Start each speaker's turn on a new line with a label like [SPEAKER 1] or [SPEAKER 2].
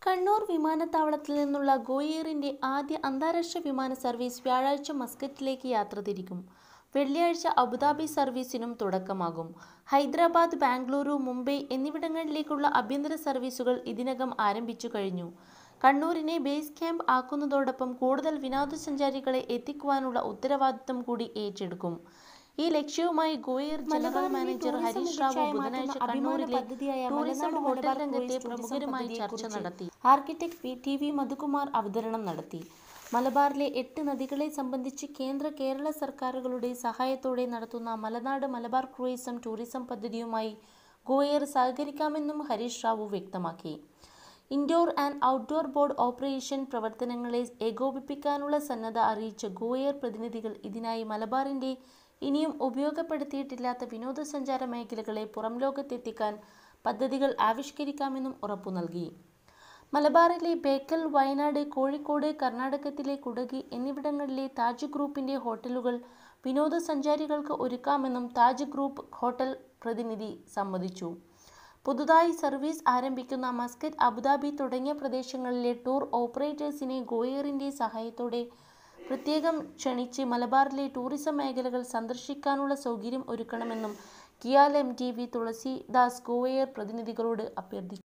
[SPEAKER 1] കണ്ണൂർ വിമാനത്താവളത്തിൽ നിന്നുള്ള ഗോ എയറിന്റെ ആദ്യ അന്താരാഷ്ട്ര വിമാന സർവീസ് വ്യാഴാഴ്ച മസ്കറ്റിലേക്ക് യാത്ര തിരിക്കും. വെള്ളിയാഴ്ച അബുദാബി സർവീസിനും തുടക്കമാകും. ഹൈദരാബാദ്, ബാംഗ്ലൂരു, മുംബൈ എന്നിവിടങ്ങളിലേക്കുള്ള ആഭ്യന്തര സർവീസുകൾ ഇതിനകം ആരംഭിച്ചു കഴിഞ്ഞു. കണ്ണൂരിനെ ബേസ് ക്യാമ്പ് ആക്കുന്നതോടൊപ്പം കൂടുതൽ വിനോദസഞ്ചാരികളെ എത്തിക്കുവാനുള്ള ഉത്തരവാദിത്തം കൂടി ഏറ്റെടുക്കും. ഈ ലക്ഷ്യവുമായി go air general manager Harish Rao ബുധനാഴ്ച കണ്ണൂരിലെ ടൂറിസം ഹോട്ടൽ രംഗത്തെ പ്രമുഖരുമായി ചർച്ച നടത്തി. ആർക്കിടെക്ട് ടി വി മധുകുമാർ അവതരണം നടത്തി. മലബാറിലെ 8 നദികളെ സംബന്ധിച്ച് കേന്ദ്ര കേരള സർക്കാരുകളുടെ സഹായത്തോടെ നടത്തുന്ന മലനാട് മലബാർ ക്രൂയിസം ടൂറിസം പദ്ധതിയുമായി ഗോ എയർ സഹകരിക്കാമെന്നും ഹരീഷ് റാവു വ്യക്തമാക്കി. Indoor and outdoor board operation പ്രവർത്തനങ്ങളെ ഏകോപിപ്പിക്കാനുള്ള സന്നദ്ധത അറിയിച്ച ഗോ എയർ പ്രതിനിധികൾ ഇതിനായി മലബാറിന്റെ ഇനിയും ഉപയോഗപ്പെടുത്തിയിട്ടില്ലാത്ത വിനോദസഞ്ചാര മേഖലകളെ പുറംലോകത്തെത്തിക്കാൻ പദ്ധതികൾ ആവിഷ്കരിക്കാമെന്നും ഉറപ്പു നൽകി. മലബാറിലെ ബേക്കൽ, വയനാട്, കോഴിക്കോട്, കർണാടകത്തിലെ കുടക് എന്നിവിടങ്ങളിലെ താജ് ഗ്രൂപ്പിന്റെ ഹോട്ടലുകൾ വിനോദസഞ്ചാരികൾക്ക് ഒരുക്കാമെന്നും താജ് ഗ്രൂപ്പ് ഹോട്ടൽ പ്രതിനിധി സമ്മതിച്ചു. പുതുതായി സർവീസ് ആരംഭിക്കുന്ന മസ്കറ്റ്, അബുദാബി തുടങ്ങിയ പ്രദേശങ്ങളിലെ ടൂർ ഓപ്പറേറ്റേഴ്സിനെ ഗോ എയറിന്റെ സഹായത്തോടെ പ്രത്യേകം ക്ഷണിച്ച് മലബാറിലെ ടൂറിസം മേഖലകൾ സന്ദർശിക്കാനുള്ള സൗകര്യം ഒരുക്കണമെന്നും കിയാൽ എം.ടി. വി. തുളസീദാസ് ഗോ എയർ പ്രതിനിധികളോട് അഭ്യർത്ഥിച്ചു.